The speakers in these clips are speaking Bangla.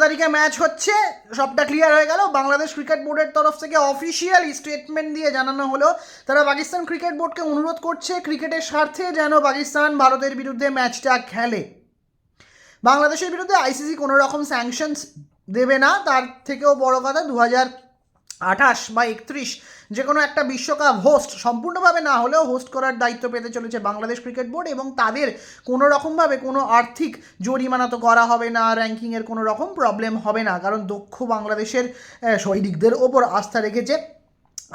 তারিখে ম্যাচ হচ্ছে, সবটা ক্লিয়ার হয়ে গেল। বাংলাদেশ ক্রিকেট বোর্ডের তরফ থেকে অফিসিয়াল স্টেটমেন্ট দিয়ে জানানো হলো তারা পাকিস্তান ক্রিকেট বোর্ডকে অনুরোধ করছে ক্রিকেটের স্বার্থে যেন পাকিস্তান ভারতের বিরুদ্ধে ম্যাচটা খেলে। বাংলাদেশের বিরুদ্ধে আইসিসি কোনো রকম স্যাংশনস দেবে না। তার থেকেও বড় কথা 2028 বা 31 যে কোনো একটা বিশ্বকাপ হোস্ট, সম্পূর্ণভাবে না হলেও হোস্ট করার দায়িত্ব পেতে চলেছে বাংলাদেশ ক্রিকেট বোর্ড, এবং তাদের কোনো রকমভাবে কোনো আর্থিক জরিমানা তো করা হবে না, র্যাঙ্কিংয়ের কোনো রকম প্রবলেম হবে না, কারণ দক্ষ বাংলাদেশের সৈনিকদের ওপর আস্থা রেখেছে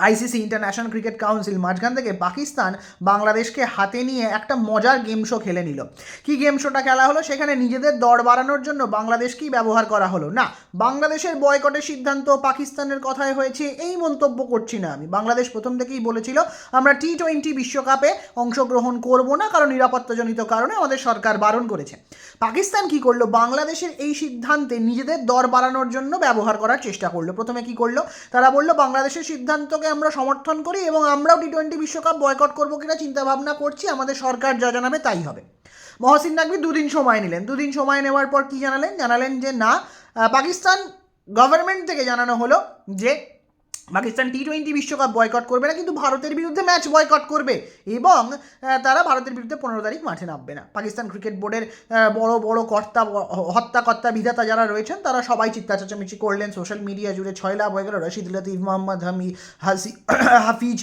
আইসিসি, ইন্টারন্যাশনাল ক্রিকেট কাউন্সিল। মাঝখান থেকে পাকিস্তান বাংলাদেশকে হাতে নিয়ে একটা মজার গেম শো খেলে নিল। কি গেম শোটা খেলা হলো? সেখানে নিজেদের দর বাড়ানোর জন্য বাংলাদেশকেই ব্যবহার করা হলো। না, বাংলাদেশের বয়কটের সিদ্ধান্ত পাকিস্তানের কথায় হয়েছে এই মন্তব্য করছি না আমি। বাংলাদেশ প্রথম থেকেই বলেছিল আমরা T20 বিশ্বকাপে অংশগ্রহণ করব না, কারণ নিরাপত্তাজনিত কারণে আমাদের সরকার বারণ করেছে। পাকিস্তান কি করলো? বাংলাদেশের এই সিদ্ধান্তে নিজেদের দর বাড়ানোর জন্য ব্যবহার করার চেষ্টা করলো। প্রথমে কি করলো? তারা বললো বাংলাদেশের সিদ্ধান্তকে আমরা সমর্থন করি এবং আমরাও T20 বিশ্বকাপ বয়কট করবো কিনা চিন্তা ভাবনা করছি, আমাদের সরকার যা জানাবে তাই হবে। মহসিন নাকভি দুদিন সময় নিলেন। দুদিন সময় নেওয়ার পর কি জানালেন যে না, পাকিস্তান গভর্নমেন্ট থেকে জানানো হলো যে পাকিস্তান T20 বিশ্বকাপ বয়কট করবে না, কিন্তু ভারতের বিরুদ্ধে ম্যাচ বয়কট করবে, এবং তারা ভারতের বিরুদ্ধে 15 তারিখ মাঠে নামবে না। পাকিস্তান ক্রিকেট বোর্ডের বড় বড় হত্যাকর্তা বিধাতা যারা রয়েছেন তারা সবাই চিৎকার চেঁচামেচি করলেন। সোশ্যাল মিডিয়া জুড়ে ছয় লাভ হয়ে গেল রশিদ লতিফ, মোহাম্মদ হাফিজ,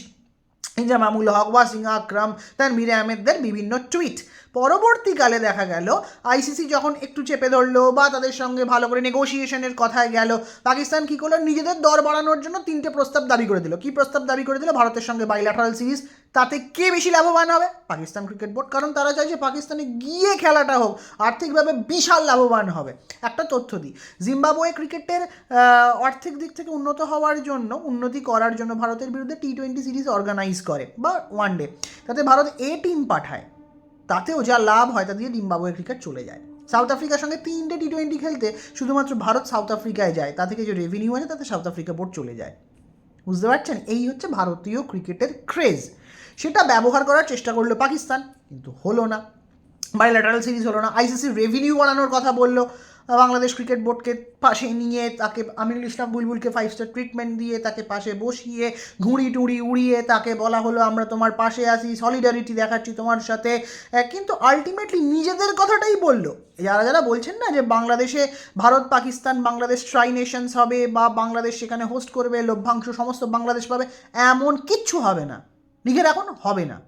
ইনজামামুল হক, ওয়াসিম আকরাম, তানভীর আহমেদদের বিভিন্ন টুইট। পরবর্তীকালে দেখা গেল আইসিসি যখন একটু চেপে ধরলো বা তাদের সঙ্গে ভালো করে নেগোসিয়েশনের কথায় গেল, পাকিস্তান কী করলো? নিজেদের দর বাড়ানোর জন্য 3টে প্রস্তাব দাবি করে দিল। কী প্রস্তাব দাবি করে দিল? ভারতের সঙ্গে বাইল্যাটারাল সিরিজ। তাতে কে বেশি লাভবান হবে? পাকিস্তান ক্রিকেট বোর্ড, কারণ তারা চাইছে পাকিস্তানে গিয়ে খেলাটা হোক, আর্থিকভাবে বিশাল লাভবান হবে। একটা তথ্য দিই, জিম্বাবুয়ে ক্রিকেটের আর্থিক দিক থেকে উন্নত হওয়ার জন্য, উন্নতি করার জন্য ভারতের বিরুদ্ধে T20 সিরিজ অর্গানাইজ করে বা ওয়ানডে, তাতে ভারত টিম পাঠায়, তাতেও যা লাভ হয় তা দিয়ে জিম্বাবুয়ে ক্রিকেট চলে যায়। সাউথ আফ্রিকার সঙ্গে 3টে T20 খেলতে শুধুমাত্র ভারত সাউথ আফ্রিকায় যায়, তা থেকে যে রেভিনিউ আছে তাতে সাউথ আফ্রিকা বোর্ড চলে যায়। বুঝতে পারছেন? এই হচ্ছে ভারতীয় ক্রিকেটের ক্রেজ। সেটা ব্যবহার করার চেষ্টা করলো পাকিস্তান, কিন্তু হলো না। বাইল্যাটারাল সিরিজ হলো না। আইসিসি রেভিনিউ বাড়ানোর কথা বললো, বাংলাদেশ ক্রিকেট বোর্ডকে পাশে নিয়ে তাকে আমিনুল ইসলাম বুলবুলকে 5 স্টার ট্রিটমেন্ট দিয়ে তাকে পাশে বসিয়ে ঘুড়ি টুড়ি উড়িয়ে তাকে বলা হলো আমরা তোমার পাশে আছি, সলিডারিটি দেখাচ্ছি তোমার সাথে, কিন্তু আলটিমেটলি নিজেদের কথাটাই বললো। যারা যারা বলছেন না যে বাংলাদেশে ভারত পাকিস্তান বাংলাদেশ ট্রাই নেশনস হবে বা বাংলাদেশ সেখানে হোস্ট করবে, লভ্যাংশ সমস্ত বাংলাদেশ পাবে, এমন কিচ্ছু হবে না। লিখে রাখুন, হবে না।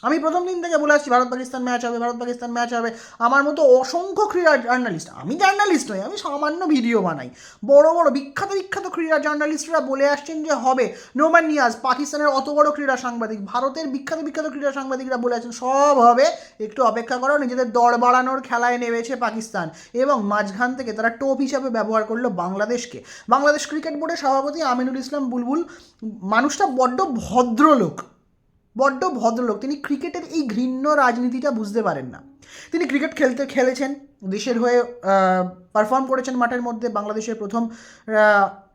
আমি প্রথম দিন থেকে বলে আসছি ভারত পাকিস্তান ম্যাচ হবে, ভারত পাকিস্তান ম্যাচ হবে। আমার মতো অসংখ্য ক্রীড়া জার্নালিস্ট, আমি জার্নালিস্ট নই, আমি সামান্য ভিডিও বানাই, বড় বড় বিখ্যাত ক্রীড়া জার্নালিস্টরা বলে আসছেন যে হবে। নোমান নিয়াজ, পাকিস্তানের অত বড় ক্রীড়া সাংবাদিক, ভারতের বিখ্যাত ক্রীড়া সাংবাদিকরা বলে আছেন সব হবে, একটু অপেক্ষা করো। নিজেদের দর বাড়ানোর খেলায় নেমেছে পাকিস্তান, এবং মাঝখান থেকে তারা টোপ হিসাবে ব্যবহার করলো বাংলাদেশকে। বাংলাদেশ ক্রিকেট বোর্ডের সভাপতি আমিনুল ইসলাম বুলবুল মানুষটা বড্ড ভদ্রলোক, তিনি ক্রিকেটের এই ঘৃণ্য রাজনীতিটা বুঝতে পারেন না। তিনি ক্রিকেট খেলেছেন, দেশের হয়ে পারফর্ম করেছেন মাঠের মধ্যে। বাংলাদেশের প্রথম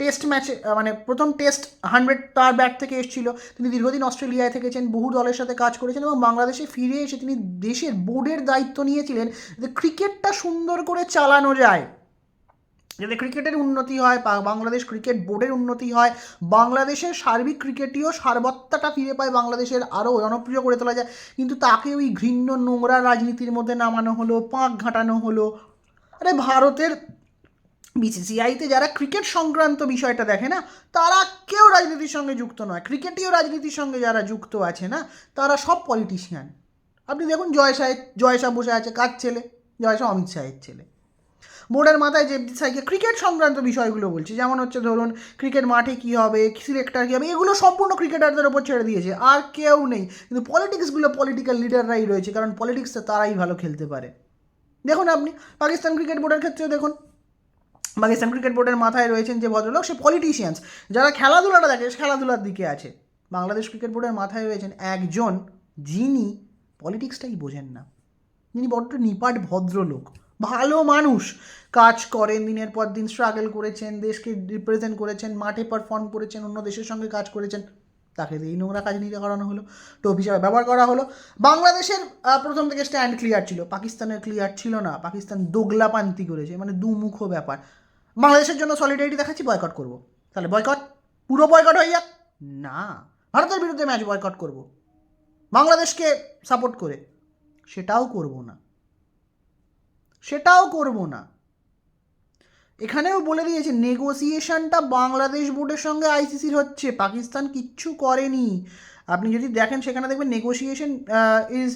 টেস্ট ম্যাচে, মানে প্রথম টেস্ট 100 তার ব্যাট থেকে এসেছিল। তিনি দীর্ঘদিন অস্ট্রেলিয়ায় থেকেছেন, বহু দলের সাথে কাজ করেছেন, এবং বাংলাদেশে ফিরে এসে তিনি দেশের বোর্ডের দায়িত্ব নিয়েছিলেন যে ক্রিকেটটা সুন্দর করে চালানো যায়, যাতে ক্রিকেটের উন্নতি হয়, বাংলাদেশ ক্রিকেট বোর্ডের উন্নতি হয়, বাংলাদেশের সার্বিক ক্রিকেটীয় সার্বত্তাটা ফিরে পায়, বাংলাদেশের আরও জনপ্রিয় করে তোলা যায়। কিন্তু তাকে ওই ঘৃণ্য নোংরা রাজনীতির মধ্যে নামানো হলো, পাঁক ঘাটানো হলো। আরে ভারতের বিসিসিআইতে যারা ক্রিকেট সংক্রান্ত বিষয়টা দেখে না, তারা কেউ রাজনীতির সঙ্গে যুক্ত নয়। ক্রিকেটীয় রাজনীতির সঙ্গে যারা যুক্ত আছে না, তারা সব পলিটিশিয়ান। আপনি দেখুন জয় শাহ বসে আছে, কার ছেলে? জয় শাহ অমিত শাহের ছেলে। বোর্ডের মাথায় যে সাইকে ক্রিকেট সংক্রান্ত বিষয়গুলো বলছি, যেমন হচ্ছে ধরুন ক্রিকেট মাঠে কী হবে, সিলেক্টর কী হবে, এগুলো সম্পূর্ণ ক্রিকেটারদের ওপর ছেড়ে দিয়েছে, আর কেউ নেই। কিন্তু পলিটিক্সগুলো পলিটিক্যাল লিডাররাই রয়েছে, কারণ পলিটিক্সটা তারাই ভালো খেলতে পারে। দেখুন আপনি পাকিস্তান ক্রিকেট বোর্ডের ক্ষেত্রেও দেখুন, পাকিস্তান ক্রিকেট বোর্ডের মাথায় রয়েছেন যে ভদ্রলোক, সে পলিটিশিয়ানস। যারা খেলাধুলাটা দেখে খেলাধুলার দিকে আছে। বাংলাদেশ ক্রিকেট বোর্ডের মাথায় রয়েছেন একজন যিনি পলিটিক্সটাই বোঝেন না, যিনি বড্ড নিপাট ভদ্রলোক, ভালো মানুষ, কাজ করেন, দিনের পর দিন স্ট্রাগল করেছেন, দেশকে রিপ্রেজেন্ট করেছেন, মাঠে পারফর্ম করেছেন, অন্য দেশের সঙ্গে কাজ করেছেন, তাকে দিয়েই নোংরা কাজনীতি করানো হলো, টোপ হিসাবে ব্যবহার করা হলো। বাংলাদেশের প্রথম থেকে স্ট্যান্ড ক্লিয়ার ছিল, পাকিস্তানের ক্লিয়ার ছিল না। পাকিস্তান দোগলাপান্তি করেছে, মানে দুমুখো ব্যাপার। বাংলাদেশের জন্য সলিডারিটি দেখাচ্ছি, বয়কট করব। তাহলে বয়কট, পুরো বয়কট হয়ে যাক? না, ভারতের বিরুদ্ধে ম্যাচ বয়কট করব বাংলাদেশকে সাপোর্ট করে, সেটাও করব না, সেটাও করব না। এখানেও বলে দিয়েছে নেগোসিয়েশনটা বাংলাদেশ বোর্ডের সঙ্গে আইসিসির হচ্ছে, পাকিস্তান কিচ্ছু করেনি। আপনি যদি দেখেন সেখানে দেখবেন negotiation is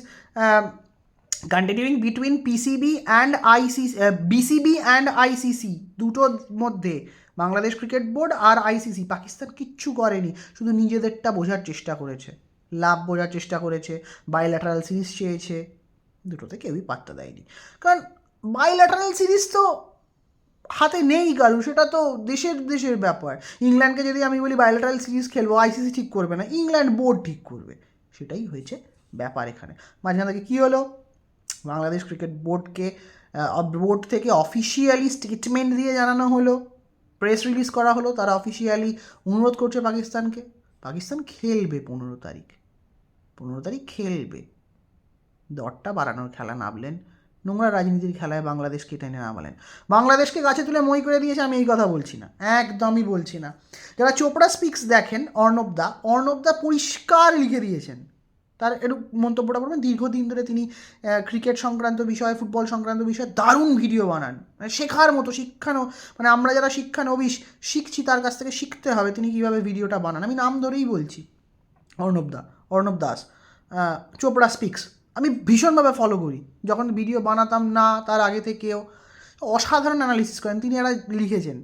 continuing between PCB and ICC, BCB and ICC, দুটোর মধ্যে বাংলাদেশ ক্রিকেট বোর্ড আর আইসিসি। পাকিস্তান কিচ্ছু করেনি, শুধু নিজেদেরটা বোঝার চেষ্টা করেছে, লাভ বোঝার চেষ্টা করেছে, বাইল্যাটারাল সিরিজ চেয়েছে, দুটোতে কেউই পাত্তা দেয়নি। কারণ বাইল্যাটারাল সিরিজ তো হাতে নেই কারু, সেটা তো দেশের ব্যাপার। ইংল্যান্ডকে যদি আমি বলি বাইল্যাটারাল সিরিজ খেলবো, আইসিসি ঠিক করবে না, ইংল্যান্ড বোর্ড ঠিক করবে, সেটাই হয়েছে ব্যাপার এখানে। মাঝখান থেকে কী হলো, বাংলাদেশ ক্রিকেট বোর্ডকে বোর্ড থেকে অফিসিয়ালি স্টেটমেন্ট দিয়ে জানানো হলো, প্রেস রিলিজ করা হলো, তারা অফিসিয়ালি অনুরোধ করছে পাকিস্তানকে। পাকিস্তান খেলবে 15 তারিখ খেলবে, দরটা বাড়ানোর খেলা নামলেন, নোংরা রাজনীতির খেলায় বাংলাদেশকে টেনে নামালেন। বাংলাদেশকে গাছে তুলে মই করে দিয়েছে, আমি এই কথা বলছি না, একদমই বলছি না। যারা চোপড়া স্পিক্স দেখেন, অর্ণবদা পরিষ্কার লিখে দিয়েছেন, তার একটু মন্তব্যটা বলবেন। দীর্ঘদিন ধরে তিনি ক্রিকেট সংক্রান্ত বিষয়, ফুটবল সংক্রান্ত বিষয়ে দারুণ ভিডিও বানান, মানে শেখার মতো, মানে আমরা যারা শিক্ষানবিশ শিখছি তার কাছ থেকে শিখতে হবে তিনি কীভাবে ভিডিওটা বানান। আমি নাম ধরেই বলছি, অর্ণব দাস, চোপড়া স্পিক্স আমি ভীষণভাবে ফলো করি, যখন ভিডিও বানাতাম না তার আগে থেকেও অসাধারণ অ্যানালিসিস করেন তিনি। এরা লিখেছেন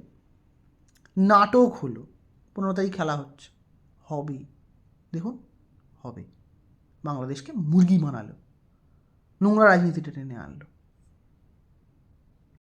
নাটক হলো, 15 তারিখ খেলা হচ্ছে, হবে, দেখুন হবে। বাংলাদেশকে মুরগি বানালো, নোংরা রাজনীতিটা টেনে আনলো।